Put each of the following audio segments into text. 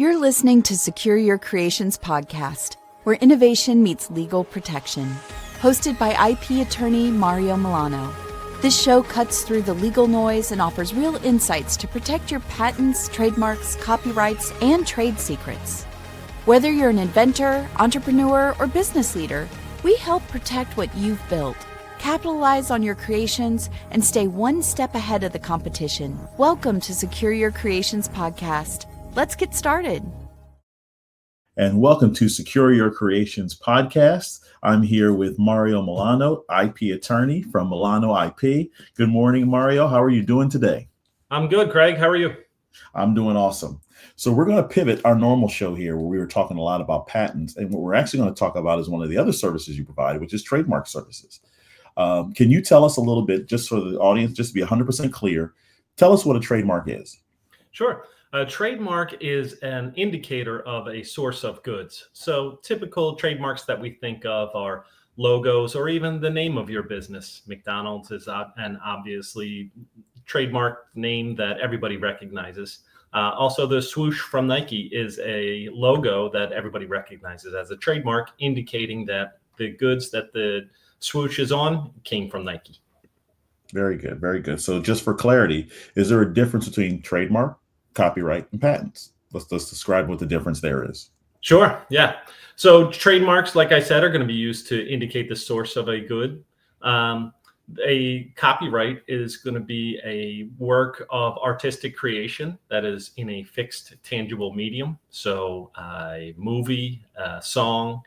You're listening to Secure Your Creations podcast, where innovation meets legal protection. Hosted by IP attorney Mario Milano. This show cuts through the legal noise and offers real insights to protect your patents, trademarks, copyrights, and trade secrets. Whether you're an inventor, entrepreneur, or business leader, we help protect what you've built. Capitalize on your creations and stay one step ahead of the competition. Welcome to Secure Your Creations podcast. Let's get started. And welcome to Secure Your Creations podcast. I'm here with Mario Milano, IP attorney from Milano IP. Good morning, Mario. How are you doing today? I'm good, Craig. How are you? I'm doing awesome. So we're going to pivot our normal show here where we were talking a lot about patents. And what we're actually going to talk about is one of the other services you provide, which is trademark services. Can you tell us a little bit, just for the audience, just to be 100% clear, tell us what a trademark is? Sure. A trademark is an indicator of a source of goods. So typical trademarks that we think of are logos or even the name of your business. McDonald's is an obviously trademark name that everybody recognizes. Also, the swoosh from Nike is a logo that everybody recognizes as a trademark, indicating that the goods that the swoosh is on came from Nike. Very good. Very good. So just for clarity, is there a difference between trademark, copyright, and patents? Let's describe what the difference there is. Sure. Yeah. So trademarks, like I said, are going to be used to indicate the source of a good. A copyright is going to be a work of artistic creation that is in a fixed, tangible medium. So a movie, a song,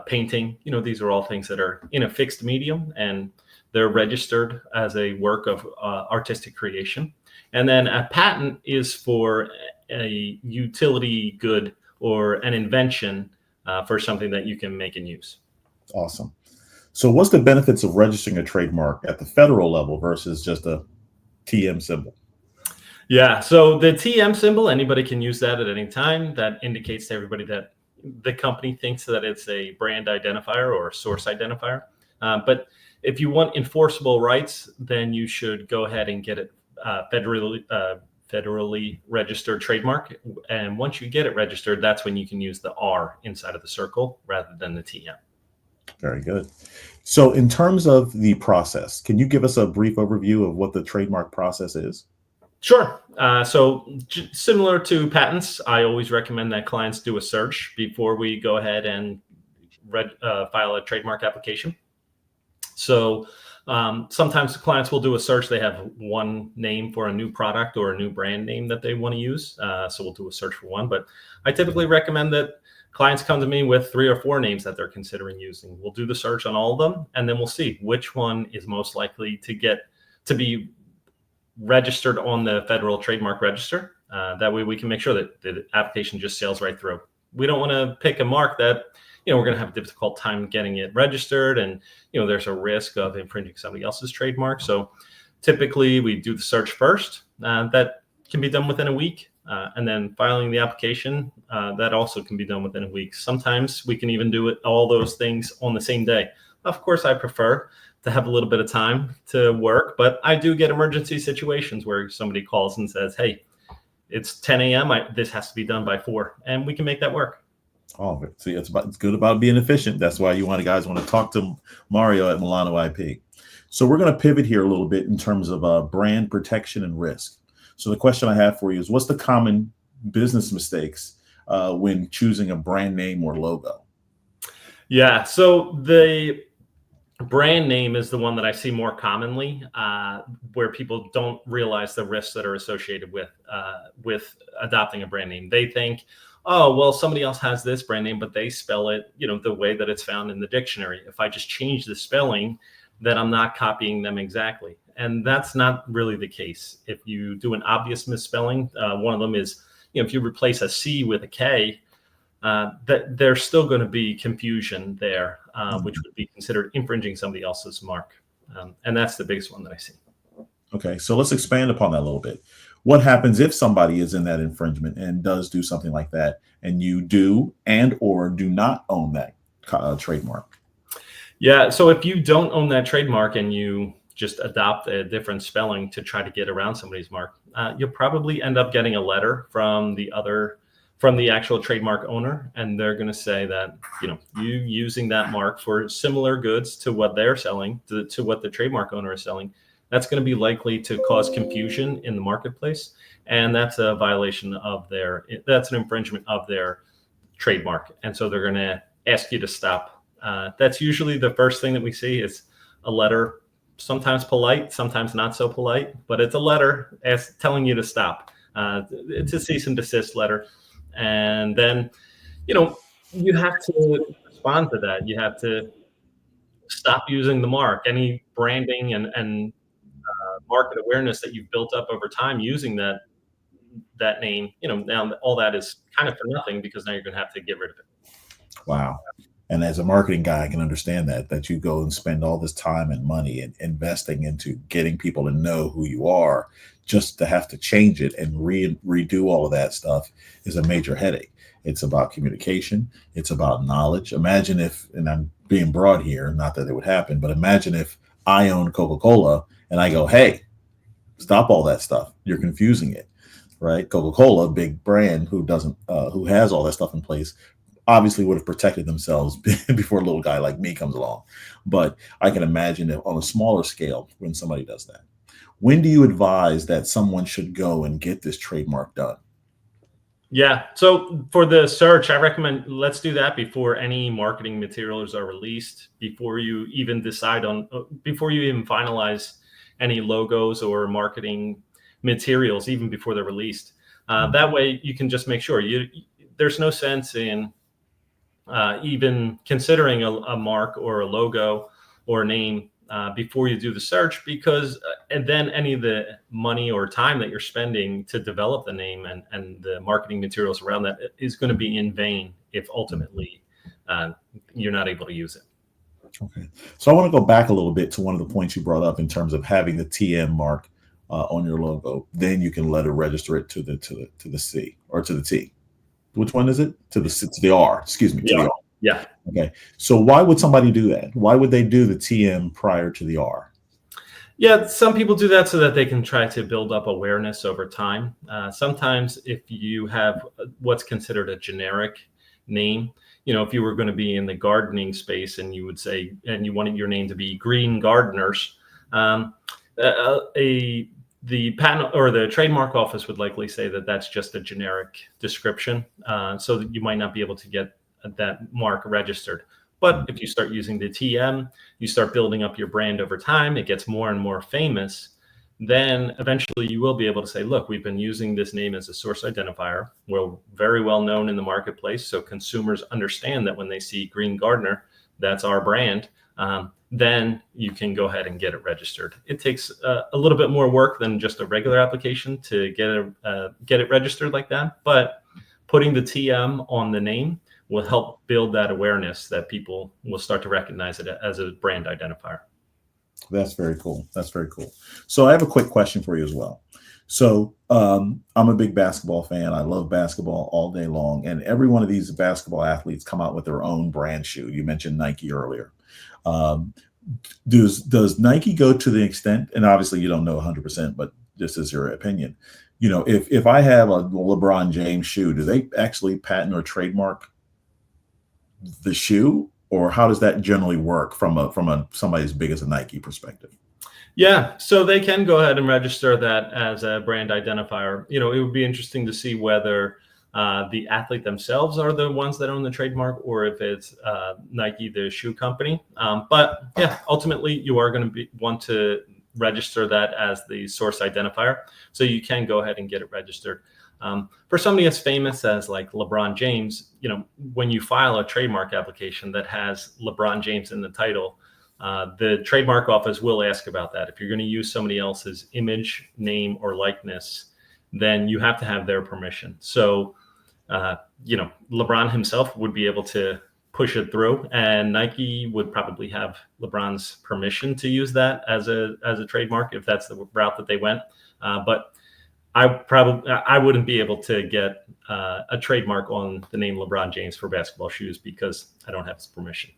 painting, these are all things that are in a fixed medium and they're registered as a work of artistic creation. And then a patent is for a utility good or an invention for something that you can make and use. Awesome. So what's the benefits of registering a trademark at the federal level versus just a TM symbol? Yeah, so the TM symbol, anybody can use that at any time. That indicates to everybody that the company thinks that it's a brand identifier or a source identifier. But if you want enforceable rights, then you should go ahead and get it federally registered trademark. And once you get it registered, that's when you can use the R inside of the circle rather than the TM. Very good. So in terms of the process, can you give us a brief overview of what the trademark process is? Sure. Similar to patents, I always recommend that clients do a search before we go ahead and file a trademark application. So sometimes the clients will do a search. They have one name for a new product or a new brand name that they want to use. So we'll do a search for one. But I typically recommend that clients come to me with 3 or 4 names that they're considering using. We'll do the search on all of them, and then we'll see which one is most likely to be registered on the federal trademark register. That way we can make sure that the application just sails right through. We don't want to pick a mark that we're going to have a difficult time getting it registered, and there's a risk of infringing somebody else's trademark. So typically we do the search first. That can be done within a week, and then filing the application, that also can be done within a week. Sometimes we can even do all those things on the same day. Of course, I prefer to have a little bit of time to work, but I do get emergency situations where somebody calls and says, hey, it's 10 a.m. This has to be done by 4, and we can make that work. Oh, see, it's good about being efficient. That's why you guys want to talk to Mario at Milano IP. So we're going to pivot here a little bit in terms of brand protection and risk. So the question I have for you is, what's the common business mistakes when choosing a brand name or logo? Yeah, so the brand name is the one that I see more commonly, where people don't realize the risks that are associated with adopting a brand name. They think, oh, well, somebody else has this brand name, but they spell it, the way that it's found in the dictionary. If I just change the spelling, then I'm not copying them exactly. And that's not really the case. If you do an obvious misspelling, one of them is, if you replace a C with a K, that there's still going to be confusion there, which would be considered infringing somebody else's mark. And that's the biggest one that I see. Okay, so let's expand upon that a little bit. What happens if somebody is in that infringement and does do something like that, and you do and or do not own that trademark? Yeah, so if you don't own that trademark and you just adopt a different spelling to try to get around somebody's mark, you'll probably end up getting a letter from the other from the actual trademark owner, and they're going to say that, you using that mark for similar goods to what they're selling, to what the trademark owner is selling, that's going to be likely to cause confusion in the marketplace, and that's a violation of that's an infringement of their trademark, and so they're going to ask you to stop. That's usually the first thing that we see is a letter, sometimes polite, sometimes not so polite, but it's a letter telling you to stop. It's a cease and desist letter. And then, you have to respond to that. You have to stop using the mark, any branding and market awareness that you've built up over time using that name. Now all that is kind of for nothing, because now you're going to have to get rid of it. Wow. And as a marketing guy, I can understand that you go and spend all this time and money and investing into getting people to know who you are, just to have to change it and redo all of that stuff is a major headache. It's about communication. It's about knowledge. Imagine if, and I'm being broad here, not that it would happen, but imagine if I own Coca-Cola and I go, hey, stop all that stuff. You're confusing it, right? Coca-Cola, big brand who has all that stuff in place, obviously would have protected themselves before a little guy like me comes along. But I can imagine that on a smaller scale, when somebody does that. When do you advise that someone should go and get this trademark done? Yeah. So for the search, I recommend let's do that before any marketing materials are released, before you even before you even finalize any logos or marketing materials, even before they're released. That way you can just make sure there's no sense in even considering a mark or a logo or a name before you do the search, because and then any of the money or time that you're spending to develop the name and the marketing materials around that is going to be in vain if ultimately you're not able to use it. Okay. So I want to go back a little bit to one of the points you brought up in terms of having the TM mark on your logo. Then you can let it register it to the C or to the T. Which one is it? To the R, excuse me, to the R. Yeah. Okay. So why would somebody do that? Why would they do the TM prior to the R? Yeah, some people do that so that they can try to build up awareness over time. Sometimes if you have what's considered a generic name, if you were going to be in the gardening space and you would say, and you wanted your name to be Green Gardeners, the patent or the trademark office would likely say that that's just a generic description, so that you might not be able to get that mark registered. But if you start using the TM, you start building up your brand over time, it gets more and more famous, then eventually you will be able to say, look, we've been using this name as a source identifier. We're very well known in the marketplace, so consumers understand that when they see Green Gardener, that's our brand. Then you can go ahead and get it registered. It takes a little bit more work than just a regular application to get it registered like that. But putting the TM on the name will help build that awareness that people will start to recognize it as a brand identifier. That's very cool. That's very cool. So I have a quick question for you as well. So I'm a big basketball fan. I love basketball all day long. And every one of these basketball athletes come out with their own brand shoe. You mentioned Nike earlier. Does Nike go to the extent, and obviously you don't know 100%, but this is your opinion, if I have a LeBron James shoe, do they actually patent or trademark the shoe, or how does that generally work from somebody as big as a Nike perspective? Yeah, so they can go ahead and register that as a brand identifier. It would be interesting to see whether the athlete themselves are the ones that own the trademark, or if it's Nike, the shoe company. But yeah, ultimately you are going to want to register that as the source identifier, so you can go ahead and get it registered. For somebody as famous as like LeBron James, when you file a trademark application that has LeBron James in the title, the trademark office will ask about that. If you're going to use somebody else's image, name, or likeness, then you have to have their permission. So, LeBron himself would be able to push it through, and Nike would probably have LeBron's permission to use that as a trademark if that's the route that they went. But I wouldn't be able to get a trademark on the name LeBron James for basketball shoes because I don't have his permission.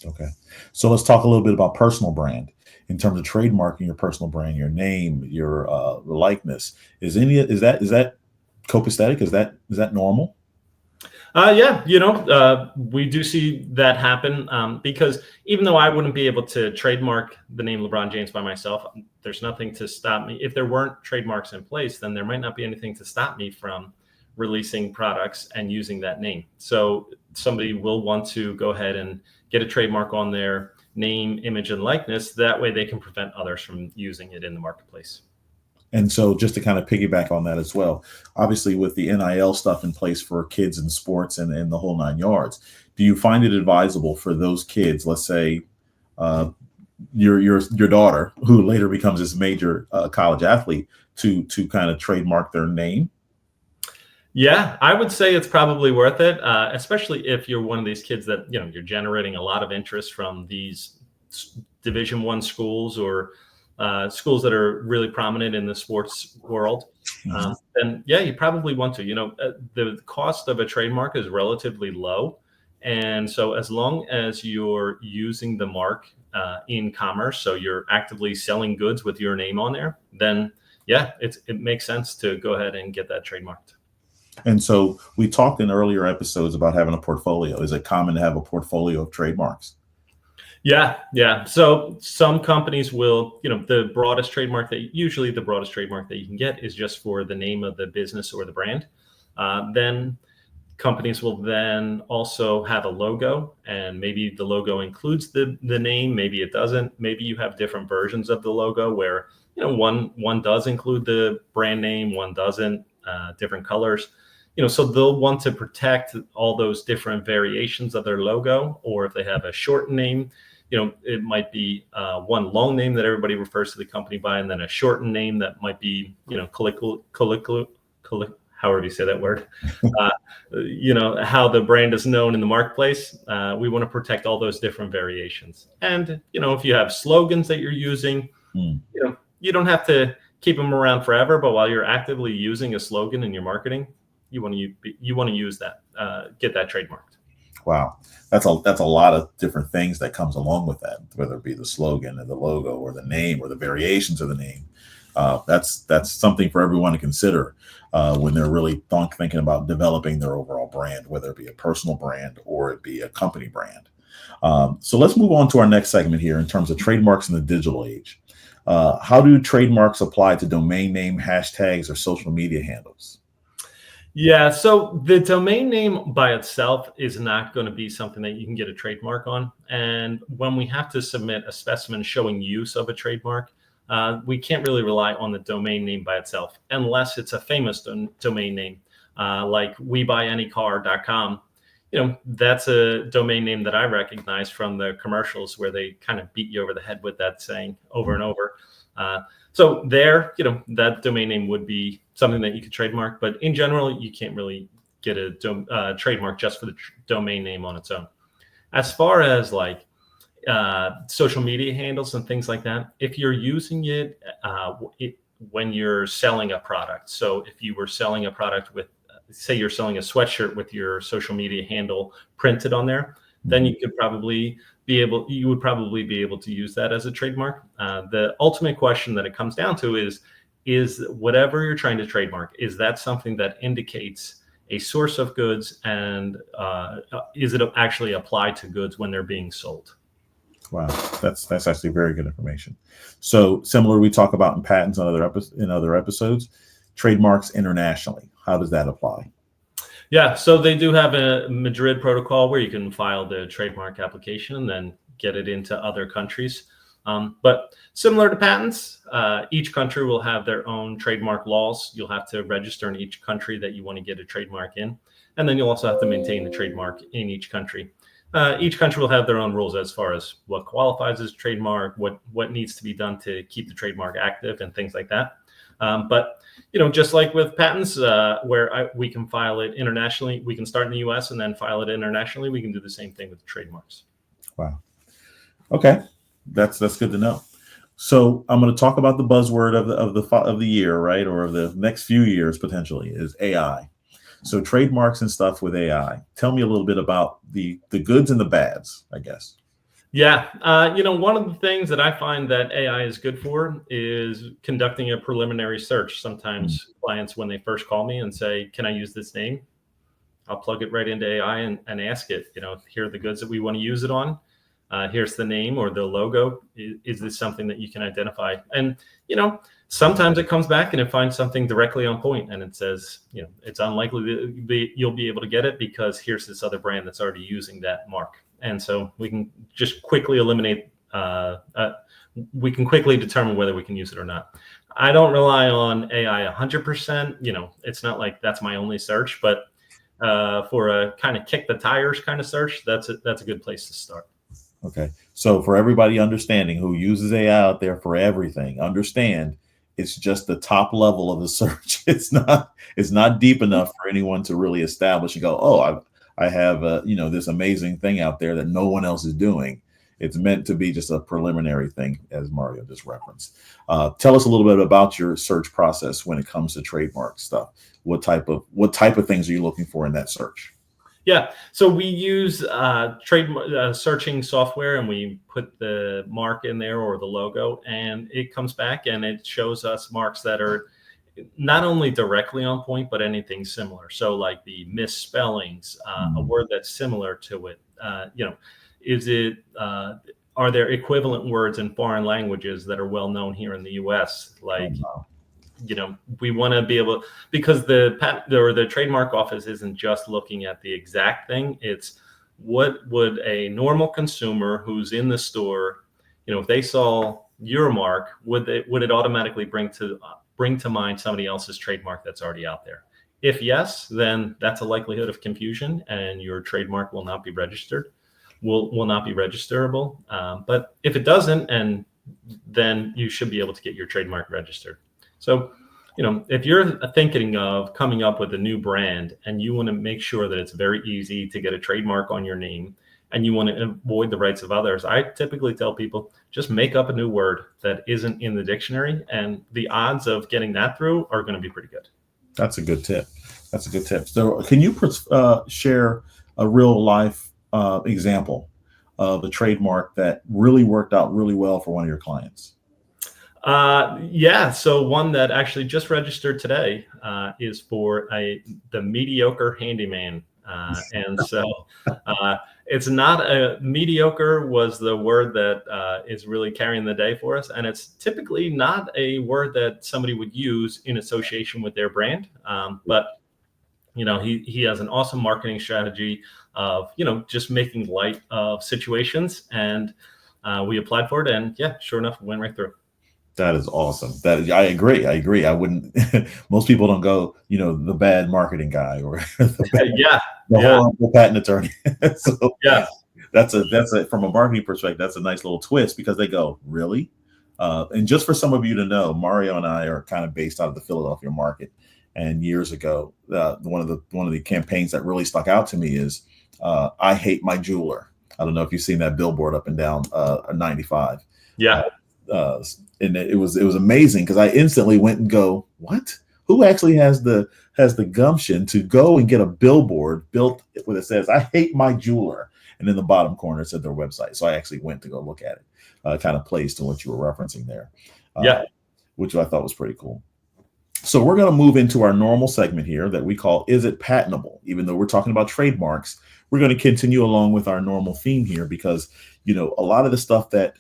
Okay. So let's talk a little bit about personal brand. In terms of trademarking your personal brand, your name, your likeness, is that copacetic? Is that normal? Yeah, we do see that happen because even though I wouldn't be able to trademark the name LeBron James by myself, there's nothing to stop me. If there weren't trademarks in place, then there might not be anything to stop me from releasing products and using that name. So somebody will want to go ahead and get a trademark on their name, image, and likeness. That way they can prevent others from using it in the marketplace. And so just to kind of piggyback on that as well, obviously with the NIL stuff in place for kids in sports and the whole nine yards, do you find it advisable for those kids, let's say your daughter, who later becomes this major college athlete, to kind of trademark their name? Yeah, I would say it's probably worth it, especially if you're one of these kids that, you're generating a lot of interest from these Division I schools or schools that are really prominent in the sports world. Then yeah, you probably want to. The cost of a trademark is relatively low, and so as long as you're using the mark in commerce, so you're actively selling goods with your name on there, then yeah, it makes sense to go ahead and get that trademarked. And so we talked in earlier episodes about having a portfolio. Is it common to have a portfolio of trademarks? Yeah. So some companies will, the broadest trademark that you can get is just for the name of the business or the brand. Then companies will then also have a logo, and maybe the logo includes the name, maybe it doesn't. Maybe you have different versions of the logo where, one does include the brand name, one doesn't, different colors. So they'll want to protect all those different variations of their logo, or if they have a short name, it might be one long name that everybody refers to the company by, and then a shortened name that might be, however you say that word, how the brand is known in the marketplace. We want to protect all those different variations. And, if you have slogans that you're using, you don't have to keep them around forever, but while you're actively using a slogan in your marketing, you want to use that, get that trademarked. Wow, that's a lot of different things that comes along with that, whether it be the slogan or the logo or the name or the variations of the name. That's something for everyone to consider when they're really thinking about developing their overall brand, whether it be a personal brand or it be a company brand. So let's move on to our next segment here in terms of trademarks in the digital age. How do trademarks apply to domain name, hashtags, or social media handles? Yeah, so the domain name by itself is not going to be something that you can get a trademark on. And when we have to submit a specimen showing use of a trademark, we can't really rely on the domain name by itself unless it's a famous domain name, like webuyanycar.com. That's a domain name that I recognize from the commercials where they kind of beat you over the head with that saying over and over. So there, that domain name would be something that you could trademark, but in general, you can't really get a trademark just for the domain name on its own. As far as like social media handles and things like that, if you're using it when you're selling a product, so if you were selling a product with, say you're selling a sweatshirt with your social media handle printed on there, then you would probably be able to use that as a trademark. The ultimate question that it comes down to is whatever you're trying to trademark, is that something that indicates a source of goods, and is it actually applied to goods when they're being sold? Wow, that's actually very good information. So similar, we talk about in patents in other episodes, trademarks internationally. How does that apply? Yeah, so they do have a Madrid protocol where you can file the trademark application and then get it into other countries. But similar to patents, each country will have their own trademark laws. You'll have to register in each country that you want to get a trademark in. And then you'll also have to maintain the trademark in each country. Each country will have their own rules as far as what qualifies as trademark, what needs to be done to keep the trademark active and things like that. But just like with patents, where we can file it internationally, we can start in the U.S. and then file it internationally. We can do the same thing with trademarks. Wow. Okay, that's good to know. So I'm going to talk about the buzzword of the year, right, or of the next few years potentially, is AI. So trademarks and stuff with AI. Tell me a little bit about the goods and the bads, I guess. Yeah. One of the things that I find that AI is good for is conducting a preliminary search. Sometimes clients, when they first call me and say, can I use this name? I'll plug it right into AI and ask it, here are the goods that we want to use it on. Here's the name or the logo. Is this something that you can identify? And, sometimes it comes back and it finds something directly on point, and it says, it's unlikely that you'll be able to get it because here's this other brand that's already using that mark. And so we can just quickly eliminate, we can quickly determine whether we can use it or not. I don't rely on AI 100%. It's not like that's my only search, but for a kind of kick the tires kind of search, that's a good place to start. Okay. So for everybody understanding who uses AI out there for everything, understand it's just the top level of the search. It's not deep enough for anyone to really establish and go, oh, I have this amazing thing out there that no one else is doing. It's meant to be just a preliminary thing, as Mario just referenced. Tell us a little bit about your search process when it comes to trademark stuff. What type of things are you looking for in that search? Yeah, so we use trademark searching software, and we put the mark in there or the logo, and it comes back and it shows us marks that are not only directly on point, but anything similar. So like the misspellings, a word that's similar to it. Is it? Are there equivalent words in foreign languages that are well known here in the U.S.? Like. Oh, wow. We want to be able, because the patent or the trademark office isn't just looking at the exact thing. It's what would a normal consumer who's in the store, if they saw your mark, would it automatically bring to mind somebody else's trademark that's already out there? If yes, then that's a likelihood of confusion, and your trademark will not be registered, will not be registerable. But if it doesn't, and then you should be able to get your trademark registered. So, if you're thinking of coming up with a new brand and you want to make sure that it's very easy to get a trademark on your name and you want to avoid the rights of others, I typically tell people just make up a new word that isn't in the dictionary, and the odds of getting that through are going to be pretty good. That's a good tip. So can you share a real life example of a trademark that really worked out really well for one of your clients? Yeah. So one that actually just registered today is for the mediocre handyman. And so it's not mediocre was the word that is really carrying the day for us. And it's typically not a word that somebody would use in association with their brand. But he has an awesome marketing strategy of, just making light of situations. And we applied for it, and yeah, sure enough, it went right through. That is awesome. I agree. I wouldn't. Most people don't go, the bad marketing guy or the horrible patent attorney. So yeah, that's from a marketing perspective, that's a nice little twist, because they go, really? And just for some of you to know, Mario and I are kind of based out of the Philadelphia market. And years ago, one of the campaigns that really stuck out to me is "I hate my jeweler." I don't know if you've seen that billboard up and down 95. Yeah. And it was amazing, because I instantly went and go, what? Who actually has the gumption to go and get a billboard built where it says "I hate my jeweler," and in the bottom corner it said their website. So I actually went to go look at it. Kind of plays to what you were referencing there, which I thought was pretty cool. So we're going to move into our normal segment here that we call "Is it patentable?" Even though we're talking about trademarks, we're going to continue along with our normal theme here, because a lot of the stuff that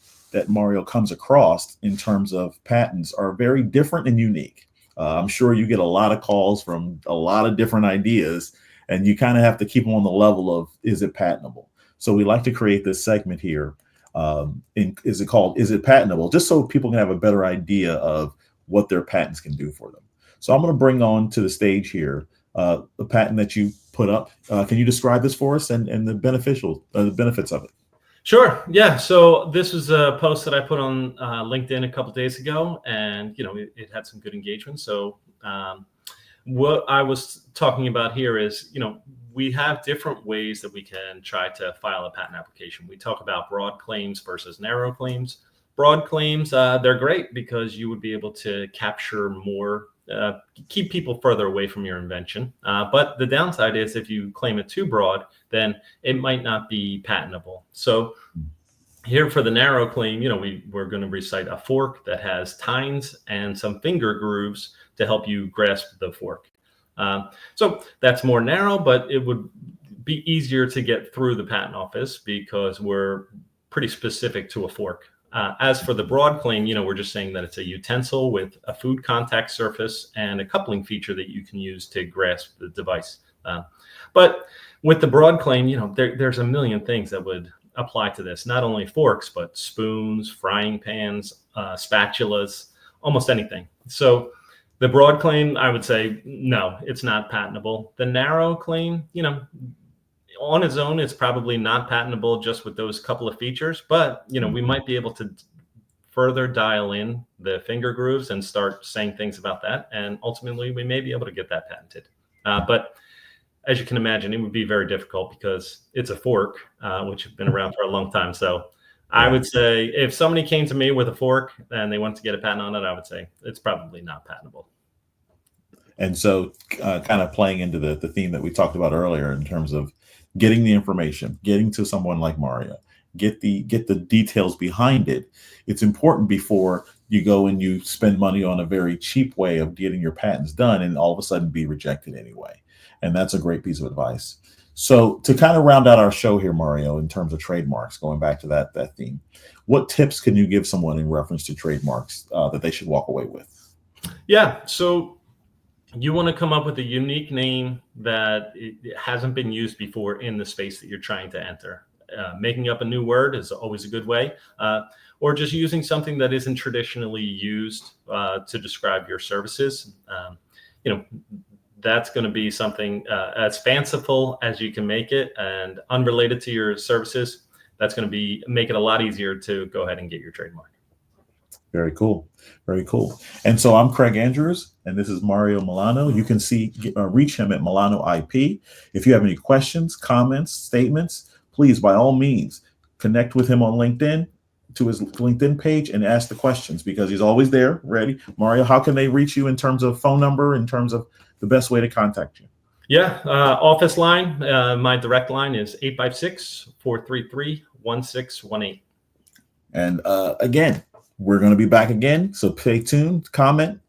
Mario comes across in terms of patents are very different and unique. I'm sure you get a lot of calls from a lot of different ideas, and you kind of have to keep them on the level of, is it patentable? So we like to create this segment here. Is it patentable? Just so people can have a better idea of what their patents can do for them. So I'm going to bring on to the stage here the patent that you put up. Can you describe this for us and the benefits of it? Sure. Yeah. So this was a post that I put on LinkedIn a couple of days ago, and it had some good engagement. So what I was talking about here is, we have different ways that we can try to file a patent application. We talk about broad claims versus narrow claims. Broad claims, they're great because you would be able to capture more, keep people further away from your invention. But the downside is if you claim it too broad, then it might not be patentable. So here for the narrow claim, we're going to recite a fork that has tines and some finger grooves to help you grasp the fork. So that's more narrow, but it would be easier to get through the patent office because we're pretty specific to a fork. As for the broad claim, we're just saying that it's a utensil with a food contact surface and a coupling feature that you can use to grasp the device. But with the broad claim, there's a million things that would apply to this, not only forks, but spoons, frying pans, spatulas, almost anything. So the broad claim, I would say, no, it's not patentable. The narrow claim, on its own, it's probably not patentable just with those couple of features, but we might be able to further dial in the finger grooves and start saying things about that. And ultimately we may be able to get that patented. But as you can imagine, it would be very difficult because it's a fork, which has been around for a long time. So I would say if somebody came to me with a fork and they wanted to get a patent on it, I would say it's probably not patentable. And so kind of playing into the theme that we talked about earlier in terms of getting the information, getting to someone like Mario, get the details behind it. It's important before you go and you spend money on a very cheap way of getting your patents done and all of a sudden be rejected anyway. And that's a great piece of advice. So to kind of round out our show here, Mario, in terms of trademarks, going back to that theme, what tips can you give someone in reference to trademarks that they should walk away with? Yeah. So you want to come up with a unique name that it hasn't been used before in the space that you're trying to enter. Making up a new word is always a good way, or just using something that isn't traditionally used to describe your services. That's going to be something as fanciful as you can make it and unrelated to your services. That's going to make it a lot easier to go ahead and get your trademark. Very cool. Very cool. And so I'm Craig Andrews, and this is Mario Milano. You can reach him at Milano IP. If you have any questions, comments, statements, please, by all means, connect with him on LinkedIn, to his LinkedIn page, and ask the questions because he's always there, ready. Mario, how can they reach you in terms of phone number, in terms of the best way to contact you? Yeah, office line. My direct line is 856-433-1618. And again, we're going to be back again. So stay tuned, comment,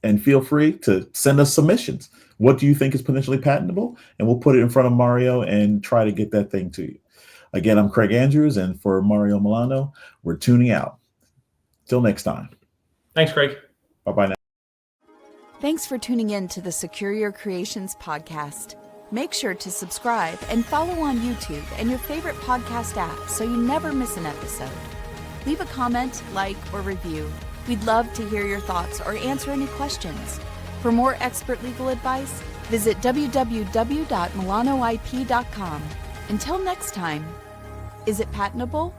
and feel free to send us submissions. What do you think is potentially patentable? And we'll put it in front of Mario and try to get that thing to you. Again, I'm Craig Andrews, and for Mario Milano, we're tuning out. Till next time. Thanks, Craig. Bye-bye now. Thanks for tuning in to the Secure Your Creations podcast. Make sure to subscribe and follow on YouTube and your favorite podcast app so you never miss an episode. Leave a comment, like, or review. We'd love to hear your thoughts or answer any questions. For more expert legal advice, visit www.milanoip.com. Until next time, is it patentable?